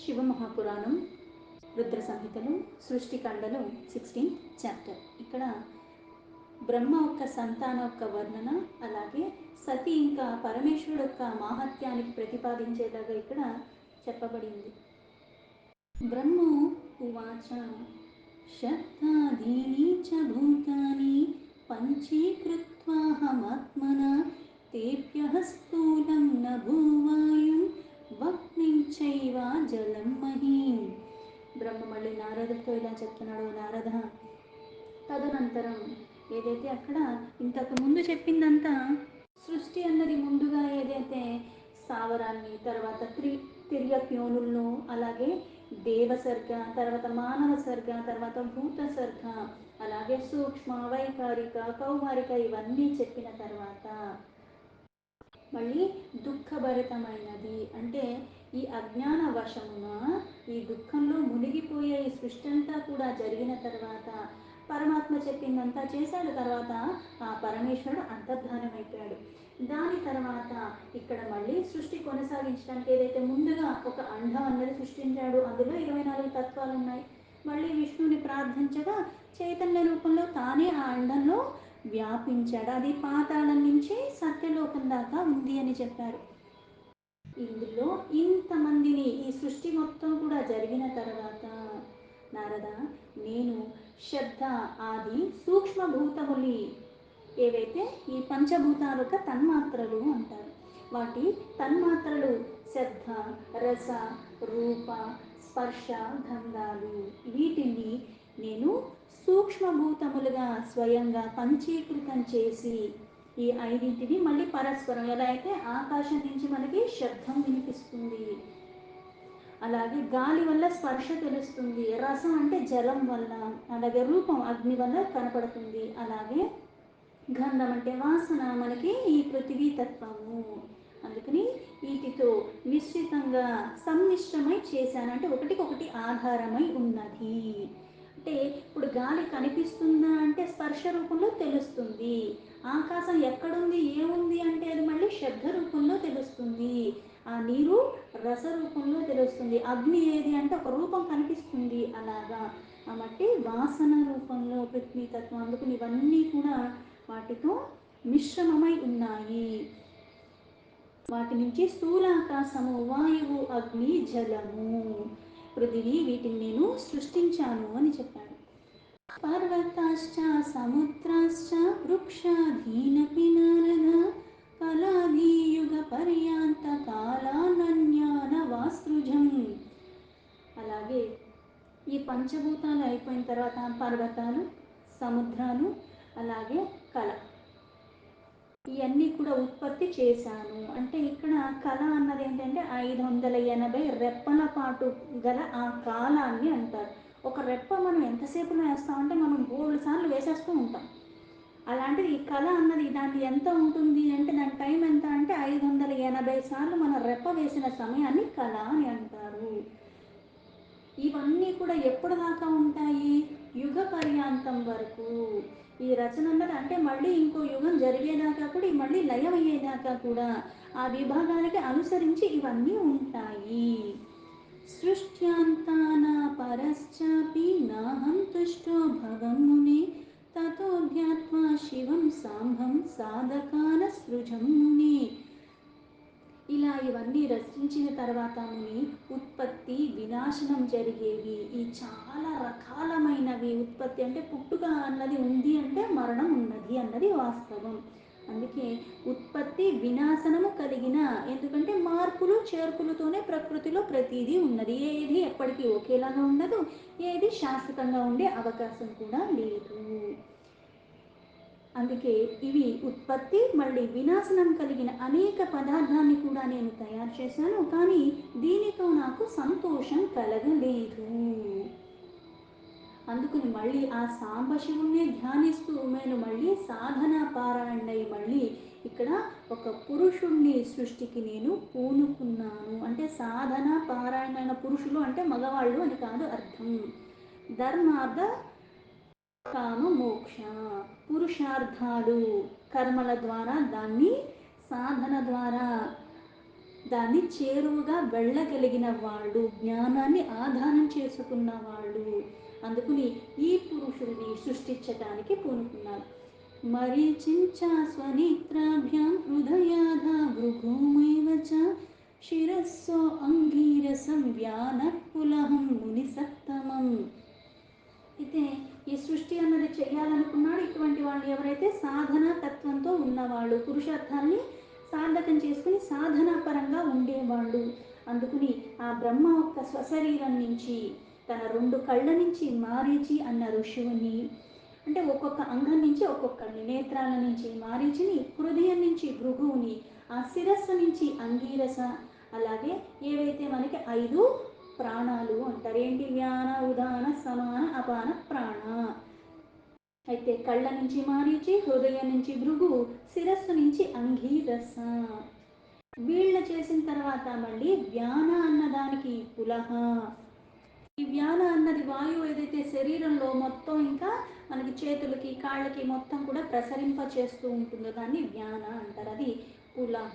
శివమహాపురాణం Rudra సంహితలు సృష్టికాండలు 16th chapter. ఇక్కడ బ్రహ్మ యొక్క సంతాన యొక్క వర్ణన, అలాగే సతి ఇంకా పరమేశ్వరుడు యొక్క మాహత్యానికి ప్రతిపాదించేలాగా ఇక్కడ చెప్పబడింది. బ్రహ్మ ఉవాచ శబ్దాదీని చ భూతాని పంచీకృత్వాహమాత్మనా తేభ్యః స్థూలం న భూవాయుం వహ్నిం చైవ జలం మహీం. బ్రహ్మ మళ్ళీ నారదుడితో ఇలా చెప్తున్నాడు, నారద, తదనంతరం ఏదైతే అక్కడ ఇంతకు ముందు చెప్పిందంతా సృష్టి అన్నది ముందుగా ఏదైతే స్థావరాన్ని, తర్వాత తిర్యక్యోనులను, అలాగే దేవసర్గ, తర్వాత మానవ సర్గ, తర్వాత భూత సర్గ, అలాగే సూక్ష్మ, వైకారిక, కౌమారిక ఇవన్నీ చెప్పిన తర్వాత మళ్ళీ దుఃఖభరితమైనది అంటే ఈ అజ్ఞాన వశమున ఈ దుఃఖంలో మునిగిపోయే ఈ సృష్టి అంతా కూడా జరిగిన తర్వాత పరమాత్మ చెప్పిందంతా చేశాడు. తర్వాత ఆ పరమేశ్వరుడు అంతర్ధానమైపోయాడు. దాని తర్వాత ఇక్కడ మళ్ళీ సృష్టి కొనసాగించడానికి ఏదైతే ముందుగా ఒక అండం అన్నది సృష్టించాడు, అందులో 24 తత్వాలు ఉన్నాయి. మళ్ళీ విష్ణుని ప్రార్థించగా చైతన్య రూపంలో తానే ఆ అండంలో వ్యాపించాడు. అది పాతాళం నుంచి సత్యలోకం దాకా ఉంది అని చెప్పారు. ఇందులో ఇంతమందిని ఈ సృష్టి మొత్తం కూడా జరిగిన తర్వాత నారద, నేను శబ్ద ఆది సూక్ష్మభూతములి, ఏవైతే ఈ పంచభూతాల యొక్క తన్మాత్రలు అంటారు, వాటి తన్మాత్రలు శబ్ద, రస, రూప, స్పర్శ, గంధాలు, వీటిని నేను సూక్ష్మభూతములుగా స్వయంగా పంచీకృతం చేసి ఈ ఐదింటిని మళ్ళీ పరస్పరం, ఎలా అయితే ఆకాశం నుంచి మనకి శబ్దం వినిపిస్తుంది, అలాగే గాలి వల్ల స్పర్శ తెలుస్తుంది, రసం అంటే జలం వల్ల, అలాగే రూపం అగ్ని వల్ల కనపడుతుంది, అలాగే గంధం అంటే వాసన మనకి ఈ పృథివీ తత్వము. అందుకని వీటితో మిశ్రితంగా సమ్మిశ్రమై చేశాను, అంటే ఒకటికొకటి ఆధారమై ఉన్నది. అంటే ఇప్పుడు గాలి కనిపిస్తుందా అంటే స్పర్శ రూపంలో తెలుస్తుంది, ఆకాశం ఎక్కడుంది ఏముంది అంటే అది మళ్ళీ శబ్ద రూపంలో తెలుస్తుంది, ఆ నీరు రస రూపంలో తెలుస్తుంది, అగ్ని ఏది అంటే ఒక రూపం కనిపిస్తుంది, అలాగా ఆ మట్టి వాసన రూపంలో పృథ్వీతత్వం. అందుకని ఇవన్నీ కూడా వాటితో మిశ్రమమై ఉన్నాయి. వాటి నుంచి స్థూలాకాశము, వాయువు, అగ్ని, జలము, పృథివీ, వీటిని నేను సృష్టించాను అని చెప్పాడు. పర్వతాశ్చ సముద్రాశ్చ వృక్షాధీనపి నారద కలాదియుగ పర్యాంత కాలానన్యానవాస్తృజం. అలాగే ఈ పంచభూతాలు అయిపోయిన తర్వాత పర్వతాలు, సముద్రాలు, అలాగే కళ, ఇవన్నీ కూడా ఉత్పత్తి చేశాను. అంటే ఇక్కడ కళ అన్నది ఏంటంటే 580 రెప్పల పాటు గల ఆ కాలాన్ని అంటారు. ఒక రెప్ప మనం ఎంతసేపులో వేస్తామంటే మనం 3 సార్లు వేసేస్తూ ఉంటాం. అలాంటిది ఈ కళ అన్నది దాన్ని ఎంత ఉంటుంది అంటే దాని టైం ఎంత అంటే 580 సార్లు మనం రెప్ప వేసిన సమయాన్ని కళ అని అంటారు. ఇవన్నీ కూడా ఎప్పుడు దాకా ఉంటాయి? యుగ పర్యాంతం వరకు. ఈ రచన అన్నది అంటే మళ్ళీ ఇంకో యుగం జరిగేదాకా కూడా, మళ్ళీ లయం అయ్యేదాకా కూడా ఆ విభాగానికి అనుసరించి ఇవన్నీ ఉంటాయి. సృష్ట్యాంతాన పరశ్చాపి నాహం తుష్టో భవం మునే తతో ధ్యాత్వా శివం సాంబం సాధకాన సృజం మునే. ఇలా ఇవన్నీ రచించిన తర్వాత ముని ఉత్పత్తి వినాశనం జరిగేవి, ఈ చాలా రకాలమైనవి. ఉత్పత్తి అంటే పుట్టుక అన్నది ఉంది అంటే మరణం ఉన్నది అన్నది వాస్తవం. అందుకే ఉత్పత్తి వినాశనము కలిగిన, ఎందుకంటే మార్పులు చేర్పులతోనే ప్రకృతిలో ప్రతిదీ ఉన్నది, ఏది ఎప్పటికీ ఒకేలాగా ఉండదు, ఏది శాశ్వతంగా ఉండే అవకాశం కూడా లేదు. అందుకే ఇవి ఉత్పత్తి మళ్ళీ వినాశనం కలిగిన అనేక పదార్థాన్ని కూడా నేను తయారు చేశాను, కానీ దీనితో నాకు సంతోషం కలగలేదు. అందుకని మళ్ళీ ఆ సాంబశివుణ్ణి ధ్యానిస్తూ నేను మళ్ళీ సాధన పారాయణై మళ్ళీ ఇక్కడ ఒక పురుషుణ్ణి సృష్టికి నేను పూనుకున్నాను. అంటే సాధన పారాయణ పురుషులు అంటే మగవాళ్ళు అని కాదు అర్థం. ధర్మార్థ కామ మోక్ష పురుషార్థాలు కర్మల ద్వారా, దాన్ని సాధన ద్వారా దాన్ని చేరువుగా వెళ్ళగలిగిన వాళ్ళు, జ్ఞానాన్ని ఆధారం చేసుకున్న వాళ్ళు. అందుకుని ఈ పురుషుడిని సృష్టించటానికి పూనుకున్నారు. మరీచించా స్వనేత్రాభ్యాం హృదయాధ భృగుమేవ చ శిరస్సో అంగీరసం వ్యానఃపులహం మునిసత్తమం. అయితే ఈ సృష్టి అన్నది చేయాలనుకున్నాడు. ఇటువంటి వాళ్ళు ఎవరైతే సాధనా తత్వంతో ఉన్నవాళ్ళు, పురుషార్థాన్ని సార్థకం చేసుకుని సాధనా పరంగా ఉండేవాళ్ళు. అందుకుని ఆ బ్రహ్మ యొక్క స్వశరీరం నుంచి, తన 2 కళ్ళ నుంచి మారీచి అన్న ఋషువుని, అంటే ఒక్కొక్క అంగం నుంచి ఒక్కొక్కరిని, నేత్రాల నుంచి మారీచిని, హృదయం నుంచి భృగువుని, ఆ శిరస్సు నుంచి అంగీరస, అలాగే ఏవైతే మనకి 5 ప్రాణాలు అంటారు. ఏంటి? వ్యాన, ఉదాన, సమాన, అపాన, ప్రాణ. అయితే కళ్ళ నుంచి మారీచి, హృదయం నుంచి భృగు, శిరస్సు నుంచి అంగీరస. వీళ్ళ చేసిన తర్వాత మళ్ళీ వ్యాన అన్నదానికి పులహ. ఈ వ్యాన అన్నది వాయువు ఏదైతే శరీరంలో మొత్తం ఇంకా మనకి చేతులకి కాళ్ళకి మొత్తం కూడా ప్రసరింప చేస్తూ ఉంటుందో దాన్ని వ్యాన అంటారు. అది పులహ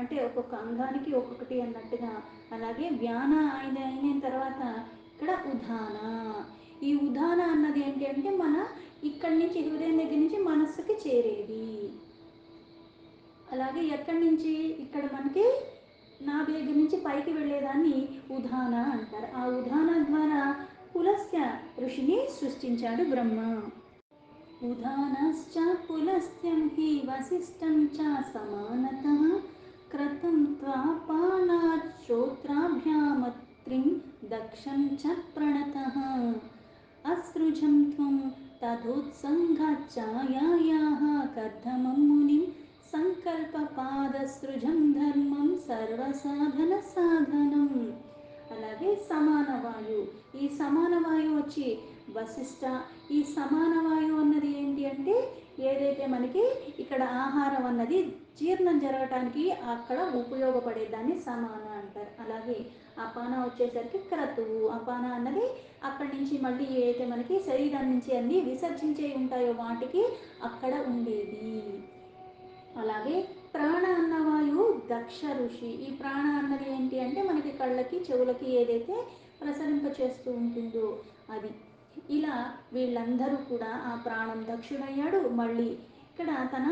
అంటే ఒక్కొక్క అంగానికి ఒక్కొక్కటి అన్నట్టుగా. అలాగే వ్యాన అయిన తర్వాత ఇక్కడ ఉదాన. ఈ ఉదాన అన్నది ఏంటి అంటే మన ఇక్కడి నుంచి హృదయం దగ్గర నుంచి మనస్సుకి చేరేది. అలాగే ఎక్కడి నుంచి ఇక్కడ మనకి నాభి దగ్గర నుంచి పైకి వెళ్ళేదాన్ని ఉదాన అంటారు. ఆ ఉదాన ద్వారా పులస్త్య ఋషిని సృష్టించాడు బ్రహ్మ. ఉదానశ్చ పులస్త్యం హి వసిష్ఠం చ సమానతః క్రతుం త్వాపానాత్ శ్రోత్రాభ్యామత్రిం దక్షం చ ప్రణతః అసృజం త్వం తథోత్సంగాచ్ఛాయాయాః కర్దమం మునిం సంకల్పపాదసృజం ధర్మం సర్వసాధన సాధనం. అలాగే సమాన వాయు. ఈ సమాన వాయు వచ్చి వశిష్ఠ. ఈ సమాన వాయువు అన్నది ఏంటి అంటే ఏదైతే మనకి ఇక్కడ ఆహారం అన్నది జీర్ణం జరగటానికి అక్కడ ఉపయోగపడేదాన్ని సమాన అంటారు. అలాగే అపాన వచ్చేసరికి క్రతువు. అపాన అన్నది అక్కడి నుంచి మళ్ళీ ఏదైతే మనకి శరీరం నుంచి అన్ని విసర్జించే ఉంటాయో వాటికి అక్కడ ఉండేది. అలాగే ప్రాణ అన్న వాయువు దక్ష ఋషి. ఈ ప్రాణ అన్నది ఏంటి అంటే మనకి కళ్ళకి చెవులకి ఏదైతే ప్రసరింప చేస్తూ ఉంటుందో అది. ఇలా వీళ్ళందరూ కూడా ఆ ప్రాణం దక్షుడయ్యాడు. మళ్ళీ ఇక్కడ తన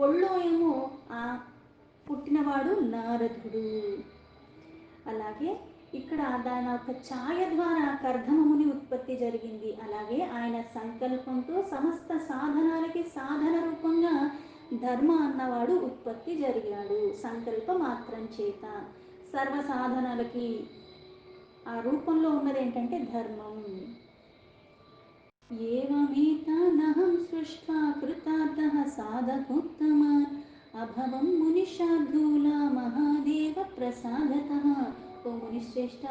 ఒళ్ళో ఏమో ఆ పుట్టినవాడు నారదుడు. అలాగే ఇక్కడ దాని యొక్క ఛాయ ద్వారా కర్దమముని ఉత్పత్తి జరిగింది. అలాగే ఆయన సంకల్పంతో సమస్త సాధనాలకి సాధన రూపంగా ధర్మ అన్నవాడు ఉత్పత్తి జరిగాడు. సంకల్ప మాత్రం చేత సర్వ సాధనాలకి ఆ రూపంలో ఉన్నది ఏంటంటే ధర్మం. ఏవమేతానహం సృష్ట్వా కృతార్థః సాధకోత్తమాన్ అభవం మునిశార్దూలా మహాదేవ ప్రసాదతః. ఓ మునిశ్రేష్ఠ,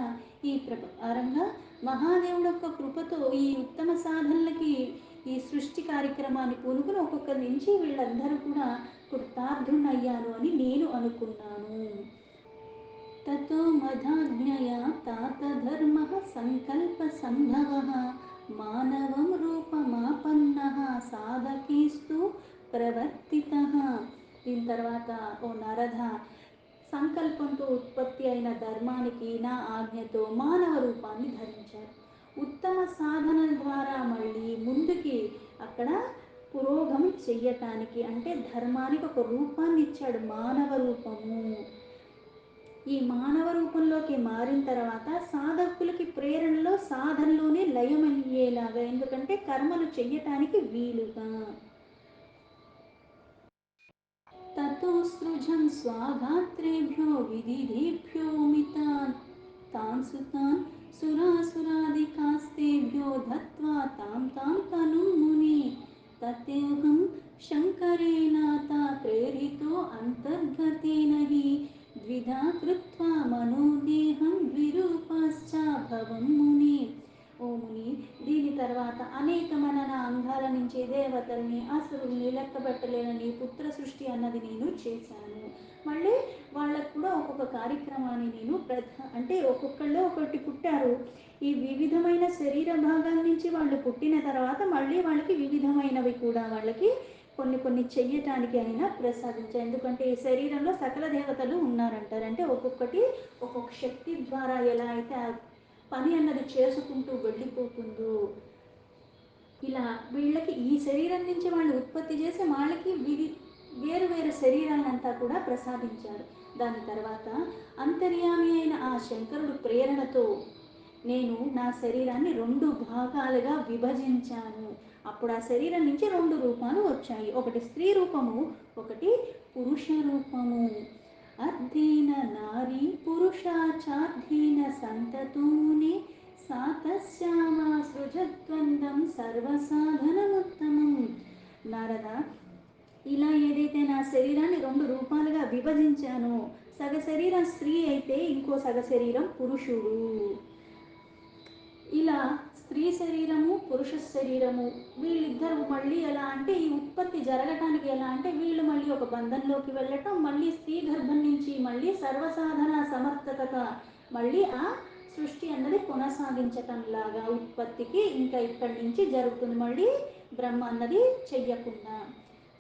ఈ ప్రకారంగా మహాదేవుడు యొక్క కృపతో ఈ ఉత్తమ సాధనలకి ఈ సృష్టి కార్యక్రమాన్ని పూనుకుని ఒక్కొక్కరి నుంచి వీళ్ళందరూ కూడా కృతార్థునయ్యాను అని నేను అనుకున్నాను. తతో మదాజ్ఞయా తాత ధర్మః సంకల్ప సంభవః మానవం రూపమాపన్నః సాధకేస్తు ప్రవర్తితః. దీని తర్వాత ఓ నారద, సంకల్పంతో ఉత్పత్తి అయిన ధర్మానికి నా ఆజ్ఞతో మానవ రూపాన్ని ధరించారు. ఉత్తమ సాధనల ద్వారా మళ్ళీ ముందుకి అక్కడ పురోగమం చెయ్యటానికి అంటే ధర్మానికి ఒక రూపాన్ని ఇచ్చాడు, మానవ రూపము. ఈ మానవ రూపంలోకి మారిన తర్వాత సాధకులకి ప్రేరణలో సాధనలోనే లయమయ్యేలాగా, ఎందుకంటే కర్మలు చెయ్యటానికి వీలుగా. తతో సృజం స్వాగాత్రేభ్యో విదిదేభ్యో మితాన్ తాన్ సుతాన్ సురాసురాదికాస్తేభ్యో దత్వా తాం తాం తనుం ముని తతేహం శంకరేణాత ప్రేరితో అంతర్గతేన హి ద్విధా కృత్వా మనోదేహం ద్విరూపశ్చ భవం ముని. ఓ ముని, దీని తర్వాత అనేకమైన నా అంగాల నుంచి దేవతల్ని అసురుల్ని లెక్కబెట్టలేనని పుత్ర సృష్టి అన్నది నేను చేశాను. మళ్ళీ వాళ్ళకు కూడా ఒక్కొక్క కార్యక్రమాన్ని నేను అంటే ఒక్కొక్కళ్ళు ఒకటి పుట్టారు. ఈ వివిధమైన శరీర భాగాల నుంచి వాళ్ళు పుట్టిన తర్వాత మళ్ళీ వాళ్ళకి వివిధమైనవి కూడా వాళ్ళకి కొన్ని కొన్ని చెయ్యటానికి అయినా ప్రసాదించారు. ఎందుకంటే ఈ శరీరంలో సకల దేవతలు ఉన్నారంటారు. అంటే ఒక్కొక్కటి ఒక్కొక్క శక్తి ద్వారా ఎలా అయితే ఆ పని అన్నది చేసుకుంటూ వెళ్ళిపోతుందో, ఇలా వీళ్ళకి ఈ శరీరం నుంచి వాళ్ళు ఉత్పత్తి చేసి వాళ్ళకి వేరు వేరు శరీరాలంతా కూడా ప్రసాదించారు. దాని తర్వాత అంతర్యామి అయిన ఆ శంకరుడు ప్రేరణతో నేను నా శరీరాన్ని 2 భాగాలుగా విభజించాను. అప్పుడు ఆ శరీరం నుంచి 2 రూపాలు వచ్చాయి. ఒకటి స్త్రీ రూపము, ఒకటి పురుష రూపము. అర్ధేన నారీ పురుషాచార్ధేన సంతతూని సాతశ్యామా సృజద్వందం సర్వసాధనముత్తమం. నారద, ఇలా ఏదైతే నా శరీరాన్ని 2 రూపాలుగా విభజించానో, సగ శరీరం స్త్రీ అయితే ఇంకో సగ శరీరం పురుషుడు. ఇలా స్త్రీ శరీరము పురుష శరీరము వీళ్ళిద్దరు మళ్ళీ ఎలా అంటే ఈ ఉత్పత్తి జరగటానికి ఎలా అంటే వీళ్ళు మళ్ళీ ఒక బంధంలోకి వెళ్ళటం, మళ్ళీ స్త్రీ గర్భం నుంచి మళ్ళీ సర్వసాధన సమర్థతగా మళ్ళీ ఆ సృష్టి అన్నది కొనసాగించటం లాగా ఉత్పత్తికి ఇంకా ఇక్కడి నుంచి జరుగుతుంది. మళ్ళీ బ్రహ్మ అన్నది చెయ్యకుండా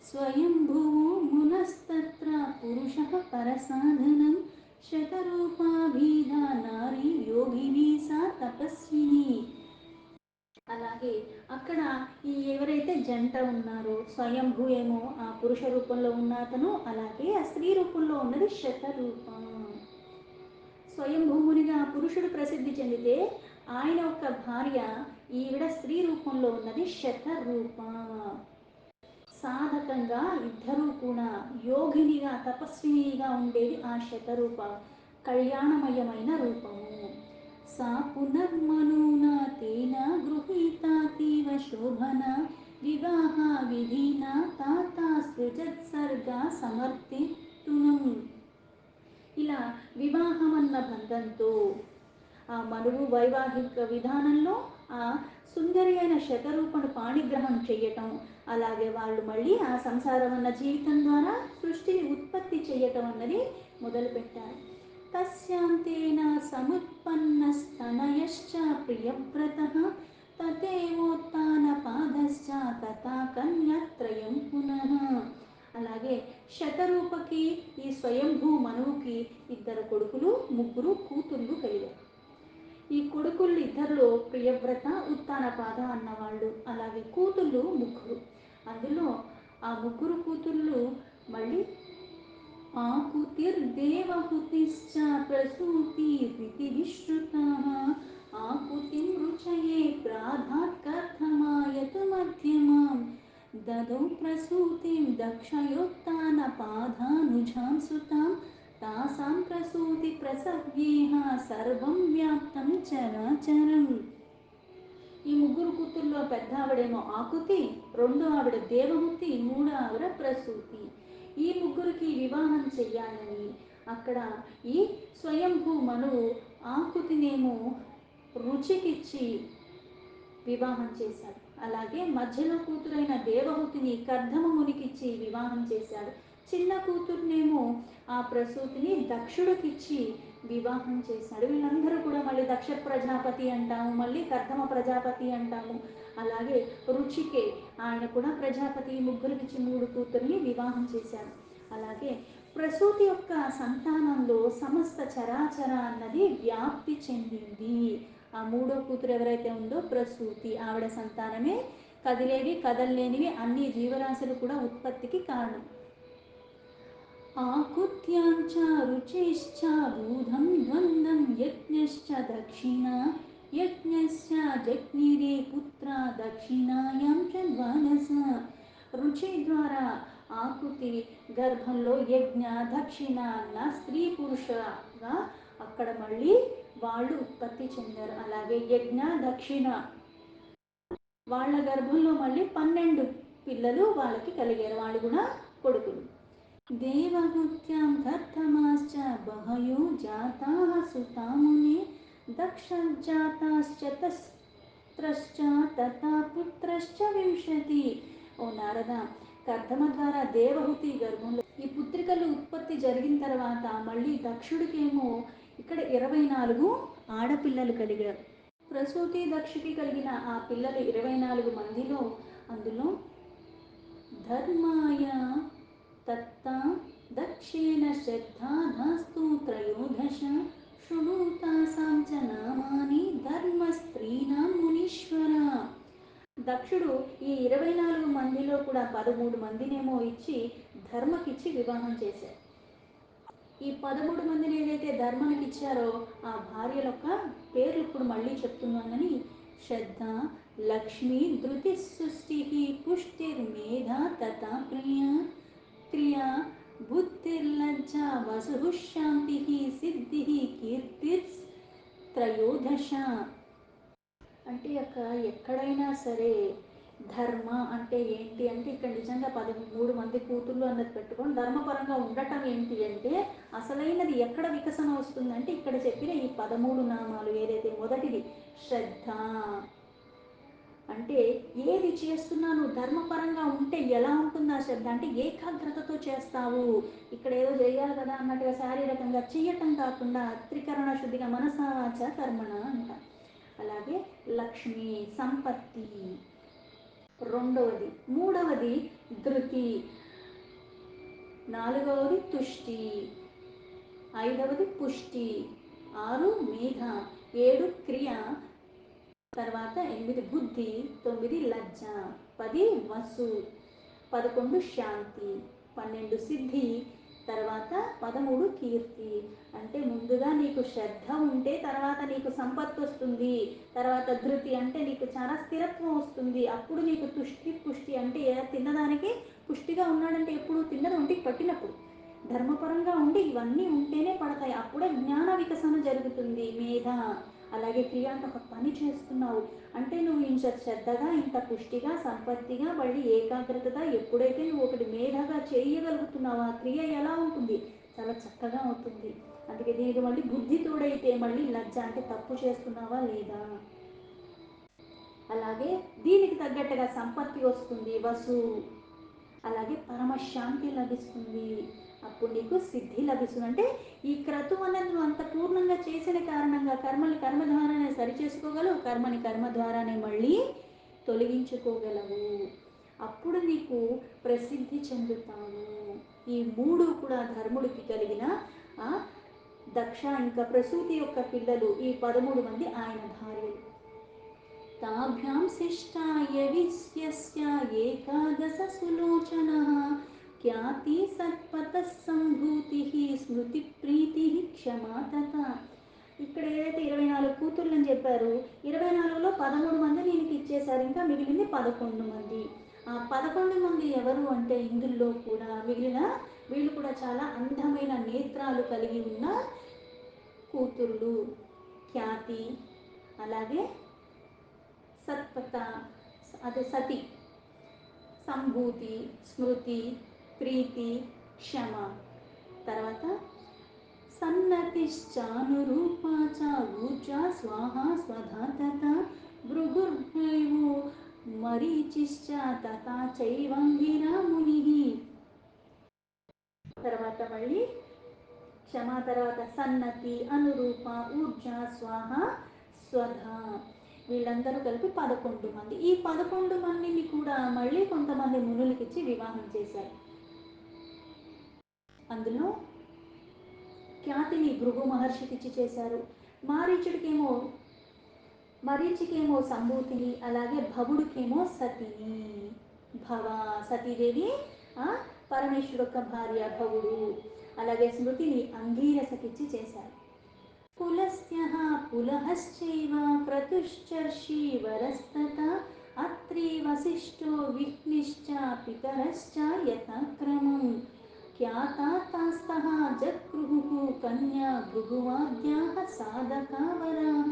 స్వయంభువు మునస్తత్ర పురుష పరసాధనం శతరూపాభిధా నారీ యోగిని సా తపస్విని. అలాగే అక్కడ ఈ ఎవరైతే జంట ఉన్నారో స్వయంభూ ఏమో ఆ పురుష రూపంలో ఉన్న అతను, అలాగే ఆ స్త్రీ రూపంలో ఉన్నది శతరూపం. స్వయంభూమునిగా పురుషుడు ప్రసిద్ధి చెందితే ఆయన యొక్క భార్య ఈవిడ స్త్రీ రూపంలో ఉన్నది శతరూప. సాధకంగా ఇద్దరూ కూడా యోగినిగా తపస్వినిగా ఉండేది ఆ శతరూప, కళ్యాణమయమైన రూపము. సా పునర్మనూనా తేన గృహీతాతీవ శోభన వివాహ విధిన తాత సృజత్సర్గా సమర్థితునం. ఇలా వివాహం అన్న బంధంతో ఆ మనువు వైవాహిక విధానంలో ఆ సుందరి అయిన శతరూపను పాణిగ్రహం చెయ్యటం, అలాగే వాళ్ళు మళ్ళీ ఆ సంసారం అన్న జీవితం ద్వారా సృష్టిని ఉత్పత్తి చెయ్యటం అన్నది మొదలుపెట్టారు. తస్యాంతేన సముత్పన్నస్తనయశ్చ ప్రియవ్రతః తథేవోత్థాన పాదశ్చ తథా కన్యాత్రయం పునః. అలాగే శతరూపకి ఈ స్వయంభూ మనువుకి ఇద్దరు కొడుకులు, ముగ్గురు కూతుళ్ళు కలిగారు. ఈ కొడుకులు ఇద్దరిలో ప్రియవ్రత, ఉత్తానపాద అన్నవాళ్ళు, అలాగే కూతుళ్ళు ముగ్గురు. అందులో ఆ ముగ్గురు కూతుళ్ళు మళ్ళీ ఆకుతిర్దేవహుతిశ్చ ప్రసూతి రీతి విశ్రుతాః ఆకుతిం రుచయే ప్రాధాత్కర్థమాయతు మధ్యమాం దదౌ ప్రసూతిం దక్షయోత్తానపాదానుజాం సుతాం తాసాం ప్రసూతి ప్రసవ్యేహ సర్వం వ్యాప్తం చరాచరం. ఈ ముగ్గురు కూతుర్లో పెద్ద ఆవిడేమో ఆకుతి, రెండో ఆవిడ దేవహూతి, మూడో ఆవిడ ప్రసూతి. ఈ ముగ్గురికి వివాహం చెయ్యాలని అక్కడ ఈ స్వయంభూ మనువు ఆకుతినేమో రుచికిచ్చి వివాహం చేశాడు. అలాగే మధ్యలో కూతురైన దేవహూతిని కర్ధమమునికిచ్చి వివాహం చేశాడు. చిన్న కూతుర్నేమో ఆ ప్రసూతిని దక్షుడికిచ్చి వివాహం చేశాడు. వీళ్ళందరూ కూడా మళ్ళీ దక్ష ప్రజాపతి అంటాము, మళ్ళీ కర్ధమ ప్రజాపతి అంటాము. అలాగే రుచికే ఆయన కూడా ప్రజాపతి, ముగ్గురికిచ్చి 3 కూతుర్ని వివాహం చేశాడు. అలాగే ప్రసూతి యొక్క సంతానంలో సమస్త చరాచర అన్నది వ్యాప్తి చెందింది. ఆ మూడో కూతురు ఎవరైతే ఉందో ప్రసూతి, ఆవిడ సంతానమే కదిలేవి కదలలేనివి అన్ని జీవరాశులు కూడా ఉత్పత్తికి కారణం. ఆకుత్యాంచ రుచిశ్చ బూధం ద్వంద్వం యజ్ఞశ్చ దక్షిణ యజ్ఞస్య జగ్నిరే పుత్ర దక్షిణాయాం చ ద్వాదశ. రుచి ద్వారా ఆకుతి గర్భంలో యజ్ఞ దక్షిణ అన్న స్త్రీ పురుషగా అక్కడ మళ్ళీ వాళ్ళు ఉత్పత్తి చెందారు. అలాగే యజ్ఞ దక్షిణ వాళ్ళ గర్భంలో మళ్ళీ 12 పిల్లలు వాళ్ళకి కలిగారు, వాళ్ళు కూడా కొడుకులు. దేవహూత్యాం కర్తమాశ్చ బహయో జాతాః సుతామునే దక్షజాతాశ్చతస్రశ్చ తథా పుత్రశ్చ 20. ఓ నారద, కర్దమ ద్వారా దేవహూతి గర్భంలో ఈ పుత్రికలు ఉత్పత్తి జరిగిన తర్వాత మళ్ళీ దక్షుడికేమో ఇక్కడ 24 ఆడపిల్లలు కలిగారు. ప్రసూతి దక్షుకి కలిగిన ఆ పిల్లలు 24 మందిలో అందులో ధర్మాయ తత్తా దక్షిణ శ్రద్ధాధాస్తు త్రయోదశ శృణుతాసాం చ నామాని ధర్మస్త్రీణాం మునీశ్వర. దక్షుడు ఈ 24 మందిలో కూడా 13 మందినేమో ఇచ్చి ధర్మకిచ్చి వివాహం చేశారు. ఈ 13 మందిని ఏదైతే ధర్మానికి ఇచ్చారో ఆ భార్యల యొక్క పేర్లు ఇప్పుడు మళ్ళీ చెప్తున్నానని: శ్రద్ధ, లక్ష్మి, ధృతి, సృష్టి, పుష్టిర్మేధ, తథా ప్రియ, క్రియా, బుద్ధిర్లజ్జ, వసు, శాంతి, సిద్ధి, కీర్తిర్ త్రయోదశ. అంటే ఎక్కడైనా సరే ధర్మ అంటే ఏంటి అంటే ఇక్కడ నిజంగా 13 మంది కూతుర్లు అన్నది పెట్టుకొని ధర్మపరంగా ఉండటం ఏంటి అంటే అసలైనది ఎక్కడ వికసన వస్తుందంటే ఇక్కడ చెప్పిన ఈ 13 నామాలు. ఏదైతే మొదటిది శ్రద్ధ అంటే ఏది చేస్తున్నాను ధర్మపరంగా ఉంటే ఎలా ఉంటుంది ఆ శ్రద్ధ అంటే ఏకాగ్రతతో చేస్తావు. ఇక్కడ ఏదో చేయాలి కదా అన్నట్టుగా శారీరకంగా చెయ్యటం కాకుండా త్రికరణ శుద్ధిగా మనసా వాచ కర్మణ అంట. అలాగే లక్ష్మి సంపత్తి రెండవది, మూడవది ధృతి, నాలుగవది తుష్టి, ఐదవది పుష్టి, 6 మేధ, 7 క్రియ, తర్వాత 8 బుద్ధి, 9 లజ్జ, 10 వసు, 11 శాంతి, 12 సిద్ధి, తర్వాత 13 కీర్తి. అంటే ముందుగా నీకు శ్రద్ధ ఉంటే తర్వాత నీకు సంపత్తి వస్తుంది, తర్వాత ధృతి అంటే నీకు చాలా స్థిరత్వం వస్తుంది, అప్పుడు నీకు తుష్టి, పుష్టి అంటే తిన్నదానికి పుష్టిగా ఉన్నాడంటే ఎప్పుడు తిన్నది ఒంటికి పట్టినప్పుడు ధర్మపరంగా ఉండి ఇవన్నీ ఉంటేనే పడతాయి, అప్పుడే జ్ఞాన వికసన జరుగుతుంది. మేధ అలాగే క్రియ అంటే ఒక పని చేస్తున్నావు అంటే నువ్వు ఇంత శ్రద్ధగా ఇంత పుష్టిగా సంపత్తిగా మళ్ళీ ఏకాగ్రతగా ఎప్పుడైతే నువ్వు ఒకటి మేధగా చేయగలుగుతున్నావు ఆ క్రియ ఎలా ఉంటుంది చాలా చక్కగా అవుతుంది. అందుకే దీనికి మళ్ళీ బుద్ధి తోడైతే మళ్ళీ లజ్జ అంటే తప్పు చేస్తున్నావా లేదా. అలాగే దీనికి తగ్గట్టుగా సంపత్తి వస్తుంది వసు, అలాగే పరమశాంతి లభిస్తుంది, అప్పుడు నీకు సిద్ధి లభిస్తుంది. అంటే ఈ క్రతువు అనేది నువ్వు అంత పూర్ణంగా చేసిన కారణంగా కర్మని కర్మ ద్వారానే సరిచేసుకోగలవు, కర్మని కర్మ ద్వారానే మళ్ళీ తొలగించుకోగలవు, అప్పుడు నీకు ప్రసిద్ధి చెందుతావు. ఈ 3 కూడా ధర్ముడికి కలిగిన ఆ దక్ష ఇంకా ప్రసూతి యొక్క పిల్లలు ఈ 13 మంది ఆయన భార్యలు. తాభ్యాం శిష్టాయ విశ్యస్య ఏకాదశ సులోచనః ఖ్యాతి సత్పథ సంభూతి స్మృతి ప్రీతి క్షమా తథా. ఇక్కడ ఏదైతే 24 కూతుర్లు అని చెప్పారు 24లో 13 మంది దీనికి ఇచ్చేశారు, ఇంకా మిగిలింది 11 మంది. ఆ 11 మంది ఎవరు అంటే ఇందులో కూడా మిగిలిన వీళ్ళు కూడా చాలా అందమైన నేత్రాలు కలిగి ఉన్న కూతుర్లు. ఖ్యాతి అలాగే సత్పథ అదే సతి, సంభూతి, స్మృతి, ప్రీతి, క్షమ, తర్వాత సన్నతిశ్చానురూపా చ ఊర్జా స్వాహా స్వధా తథా భృగుర్భైవో మరీచిశ్చ తథా చైవంగిరా మునిః. తర్వాత మళ్ళీ క్షమ, తర్వాత సన్నతి, అనురూప, ఊర్జా, స్వాహ, స్వధ, వీళ్ళందరూ కలిపి 11 మంది. ఈ 11 మందిని కూడా మళ్ళీ కొంతమంది మునులకిచ్చి వివాహం చేశారు. అందులో ఖ్యాతిని భృగు మహర్షికిచ్చి చేశారు, మరీచికేమో సంభూతిని, అలాగే భవుడికేమో సతిని. భవ సతీదేవి పరమేశ్వరు యొక్క భార్య భవుడు, అలాగే స్మృతిని అంగీరసకిచ్చి చేశారు. పులస్త్యః పులహశ్చైవ క్రతుశ్చర్షి వరస్తథా అత్రి వసిష్ఠో విఘ్నిశ్చ పితరశ్చ యథాక్రమం ఖ్యాతా తాస్తః జగృహుః కన్యా భృగువాద్యాః సాధకా వరాః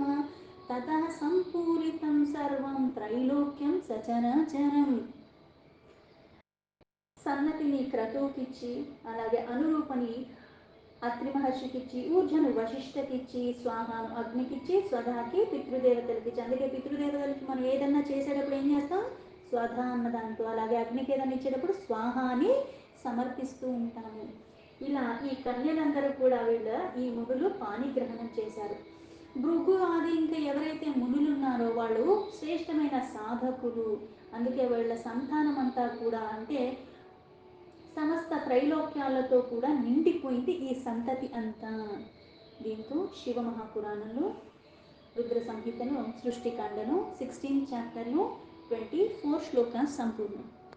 తతః సంపూరితం సర్వం త్రైలోక్యం సచరాచరం. సన్నతిని క్రతువుకిచ్చి, అలాగే అనురూపని అత్రి మహర్షికిచ్చి, ఊర్జను వశిష్ఠకిచ్చి, స్వాహాను అగ్నికిచ్చి, స్వధాకి పితృదేవతలకిచ్చి. అందుకే పితృదేవతలకి మనం ఏదన్నా చేసేటప్పుడు ఏం చేస్తాం స్వధ అన్న దాంతో, అలాగే అగ్నికి ఏదైనా ఇచ్చేటప్పుడు స్వాహాని సమర్పిస్తూ ఉంటాము. ఇలా ఈ కన్యలందరూ కూడా ఈ మునులు పాణిగ్రహణం చేశారు. భృగు ఆది ఇంకా ఎవరైతే మునులు ఉన్నారో వాళ్ళు శ్రేష్టమైన సాధకులు, అందుకే వాళ్ళ సంతానం అంతా కూడా అంటే సమస్త త్రైలోక్యాలతో కూడా నిండిపోయింది ఈ సంతతి అంతా. దీంతో శివ మహాపురాణంలో రుద్ర సంహితను సృష్టికాండను 16 చాప్టర్లో 24 శ్లోకాలు సంపూర్ణం.